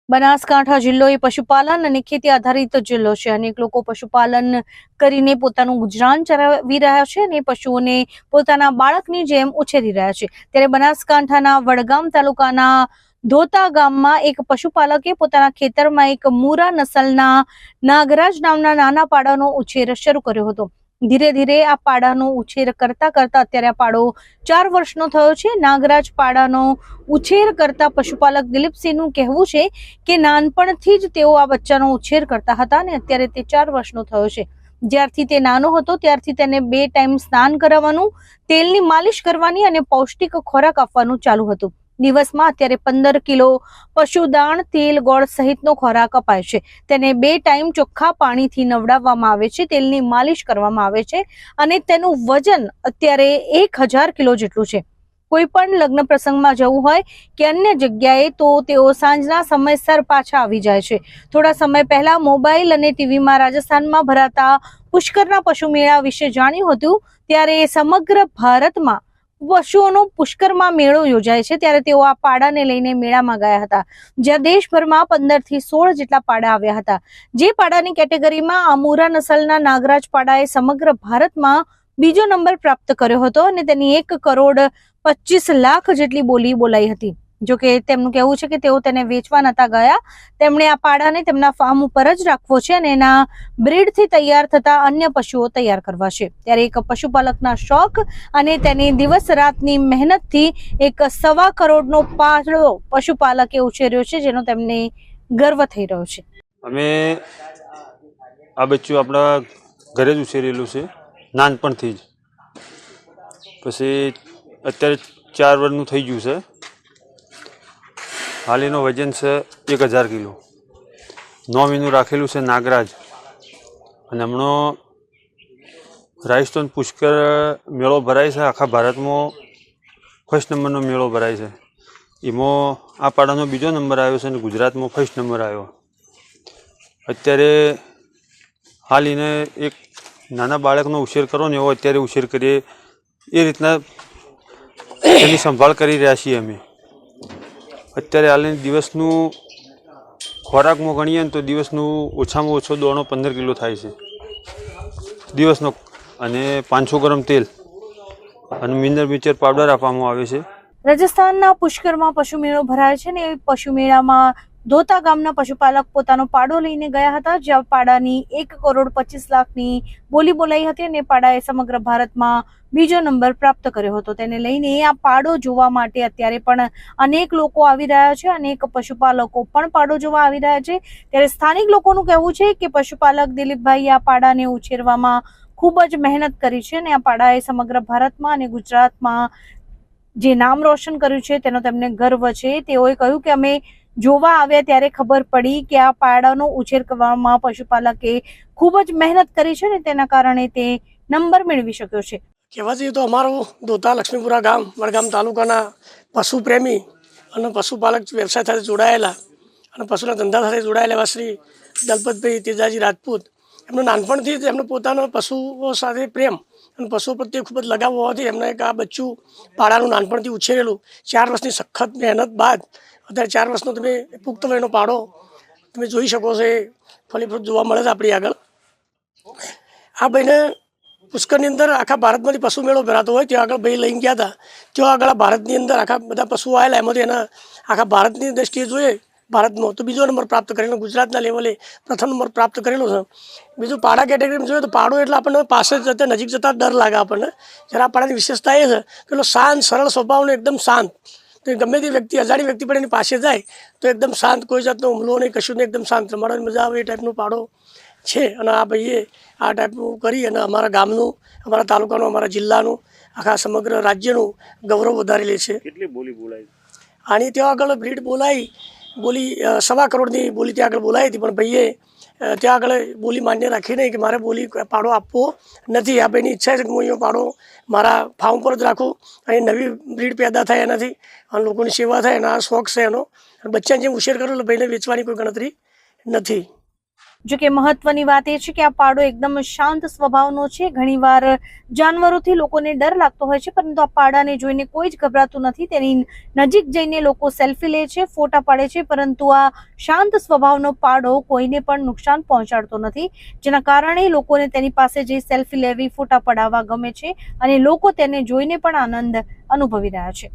બનાસકાંઠા જિલ્લો એ પશુપાલન અને ખેતી આધારિત જિલ્લો છે। અનેક લોકો પશુપાલન કરીને પોતાનું ગુજરાન ચલાવી રહ્યા છે અને પશુઓને પોતાના બાળકની જેમ ઉછેરી રહ્યા છે। ત્યારે બનાસકાંઠાના વડગામ તાલુકાના ધોતા ગામમાં એક પશુપાલકે પોતાના ખેતરમાં એક મુરા નસલના નાગરાજ નામના નાના પાડાનો ઉછેર શરૂ કર્યો હતો। ધીરે ધીરે આ પાડાનો ઉછેર કરતા કરતા અત્યારે આ પાડો 4 વર્ષનો થયો છે। નાગરાજ પાડાનો ઉછેર કરતા પશુપાલક દિલીપસિંહનું કહેવું છે કે નાનપણથી જ તેઓ આ બચ્ચાનો ઉછેર કરતા હતા અને અત્યારે તે 4 વર્ષનો થયો છે। જ્યારથી તે નાનો હતો ત્યારથી તેને 2 ટાઈમ સ્નાન કરાવવાનું, તેલની માલિશ કરવાની અને પૌષ્ટિક ખોરાક આપવાનું ચાલુ હતું। દિવસમાં અત્યારે 15 કિલો પશુદાણ, તેલ, ગોળ સહિતનો ખોરાક અપાય છે। તેને 2 ટાઈમ ચોખ્ખા પાણીથી નવડાવવામાં આવે છે, તેલની માલિશ કરવામાં આવે છે અને તેનું વજન અત્યારે 1000 કિલો જેટલું છે। કોઈ પણ લગ્ન પ્રસંગમાં જવું હોય કે અન્ય જગ્યાએ તો તેઓ સાંજના સમયસર પાછા આવી જાય છે। થોડા સમય પહેલા મોબાઈલ અને ટીવીમાં રાજસ્થાનમાં ભરાતા પુષ્કરના પશુ મેળા વિશે જાણ્યું હતું। ત્યારે સમગ્ર ભારતમાં પશુઓનો પુષ્કરમાં મેળો યોજાય છે, ત્યારે તેઓ આ પાડાને લઈને મેળામાં ગયા હતા, જ્યાં દેશભરમાં 15 થી 16 જેટલા પાડા આવ્યા હતા। જે પાડાની કેટેગરીમાં આમુરા નસલના નાગરાજ પાડાએ સમગ્ર ભારતમાં બીજો નંબર પ્રાપ્ત કર્યો હતો અને તેની 1 કરોડ 25 લાખ જેટલી બોલી બોલાઈ હતી। જોકે તેમનું કહેવું છે કે તેઓ તેને વેચવા નતા ગયા, તેમણે આ પાડાને તેમના ફાર્મ ઉપર જ રાખવો છે અને એના બ્રીડથી તૈયાર થતા અન્ય પશુઓ તૈયાર કરવા છે। ત્યારે એક પશુપાલકના શોખ અને તેની દિવસ રાતની મહેનતથી એક 1.25 કરોડનો પાડો પશુપાલકે ઉછેર્યો છે, જેનો તેમને ગર્વ થઈ રહ્યો છે। અમે આ બચ્ચું આપણા ઘરે જ ઉછેરેલું છે નાનપણથી જ। પછી અત્યારે 4 વર્ષનું થઈ ગયું છે। હાલ એનું વજન છે 1000 કિલો। નોમ એનું રાખેલું છે નાગરાજ। અને હમણાં રાજસ્થાન પુષ્કર મેળો ભરાય છે, આખા ભારતમાં ફર્સ્ટ નંબરનો મેળો ભરાય છે। એમાં આ પાડાનો બીજો નંબર આવ્યો છે અને ગુજરાતમાં ફર્સ્ટ નંબર આવ્યો। અત્યારે હાલ એને એક નાના બાળકનો ઉછેર કરો ને એવો અત્યારે ઉછેર કરીએ એ રીતના એની સંભાળ કરી રહ્યા છીએ અમે। અત્યારે હાલ દિવસનું ખોરાકમાં ગણીએ ને તો દિવસનું ઓછામાં ઓછો દોણો 15 કિલો થાય છે દિવસનો, અને 500 ગ્રામ તેલ અને મિનરલ મિક્સર પાવડર આપવામાં આવે છે। રાજસ્થાનના પુષ્કરમાં પશુ મેળો ભરાય છે ને એ પશુ મેળામાં ધોતા ગામના પશુપાલક પોતાનો પાડો લઈને ગયા હતા, જ્યાં પાડાની 1 કરોડ 25 લાખની બોલી બોલાઈ હતી અને પાડાએ સમગ્ર ભારતમાં બીજો નંબર પ્રાપ્ત કર્યો હતો। તેને લઈને આ પાડો જોવા માટે અત્યારે પણ અનેક લોકો આવી રહ્યા છે, અનેક પશુપાલકો પણ પાડો જોવા આવી રહ્યા છે। ત્યારે સ્થાનિક લોકોનું કહેવું છે કે પશુપાલક દિલીપભાઈ આ પાડાને ઉછેરવામાં ખૂબ જ મહેનત કરી છે અને આ પાડાએ સમગ્ર ભારતમાં અને ગુજરાતમાં જે નામ રોશન કર્યું છે તેનો તેમને ગર્વ છે। તેઓએ કહ્યું કે અમે જોવા આવ્યા ત્યારે ખબર પડી કે આ પાડાનો ઉછેર કરવામાં પશુપાલકે ખૂબ જ મહેનત કરી છે અને તેના કારણે તે નંબર મેળવી શક્યો છે। કહેવા જઈએ તો અમારું ધોતા લક્ષ્મીપુરા ગામ વડગામ તાલુકાના પશુ પ્રેમી અને પશુપાલક વ્યવસાય સાથે જોડાયેલા અને પશુના ધંધા સાથે જોડાયેલા એવા શ્રી દલપતભાઈ તેજાજી રાજપૂત, એમનું નાનપણથી જ એમનો પોતાનો પશુઓ સાથે પ્રેમ અને પશુઓ પ્રત્યે ખૂબ જ લગાવ હોવાથી એમને એક આ બચ્ચું પાડાનું નાનપણથી ઉછેરેલું। 4 વર્ષની સખત મહેનત બાદ અત્યારે 4 વર્ષનો તમે પુખ્ત વયનો પાડો તમે જોઈ શકો છો, એ ફલીફ્રૂટ જોવા મળે છે આપણી આગળ। આ ભાઈને પુષ્કરની અંદર આખા ભારતમાંથી પશુ મેળો ભરાતો હોય ત્યાં આગળ ભાઈ લઈને ગયા હતા। ત્યાં આગળ ભારતની અંદર આખા બધા પશુઓ આવેલા, એમાંથી એના આખા ભારતની દ્રષ્ટિએ જોઈએ ભારતમાં તો બીજો નંબર પ્રાપ્ત કરેલો, ગુજરાતના લેવલે પ્રથમ નંબર પ્રાપ્ત કરેલો છે। બીજું પાડા કેટેગરીમાં જોઈએ તો પાડો એટલે આપણને પાસે જતાં નજીક જતાં ડર લાગે આપણને। જ્યારે આ પાડાની વિશેષતા એ છે કે પેલો શાંત સરળ સ્વભાવનો એકદમ શાંત, તો ગમે તે વ્યક્તિ અજાણી વ્યક્તિ પણ એની પાસે જાય તો એકદમ શાંત, કોઈ જાતનો હુમલો નહીં, કશું નહીં, એકદમ શાંત, રમાડવાની મજા આવે એ ટાઈપનો પાડો છે। અને આ ભાઈએ આ ટાઈપનું કરી અને અમારા ગામનું, અમારા તાલુકાનું, અમારા જિલ્લાનું, આખા સમગ્ર રાજ્યનું ગૌરવ વધારેલી છે। કેટલી બોલી બોલાય આની ત્યાં આગળ બ્રીડ બોલાઈ, બોલી 1.25 કરોડની બોલી ત્યાં આગળ બોલાઈ હતી, પણ ભાઈએ ત્યાં આગળ બોલી માન્ય રાખી નહીં કે મારે બોલી પાડો આપવો નથી। આ ભાઈની ઈચ્છા છે કે હું અહીંયા પાડો મારા ફાર્મ પર જ રાખું, અહીં નવી બ્રીડ પેદા થાય એનાથી અને લોકોની સેવા થાય, એના શોખ છે એનો। બચ્ચાને જેમ ઉછેર કરો એટલે ભાઈને વેચવાની કોઈ ગણતરી નથી। જો કે મહત્વની વાત એ છે કે આ પાડો એકદમ શાંત સ્વભાવનો છે. ઘણીવાર જાનવરોથી લોકોને ડર લાગતો હોય છે, પરંતુ આ પાડાને જોઈને કોઈ જ ગભરાતું નથી. તેની નજીક જઈને લોકો સેલ્ફી લે છે, ફોટા પાડે છે, પરંતુ આ શાંત સ્વભાવનો પાડો કોઈને પણ નુકસાન પહોંચાડતો નથી, જેના કારણે લોકોને તેની પાસે જઈ સેલ્ફી લેવી, ફોટા પડાવવા ગમે છે અને લોકો તેને જોઈને પણ આનંદ અનુભવી રહ્યા છે.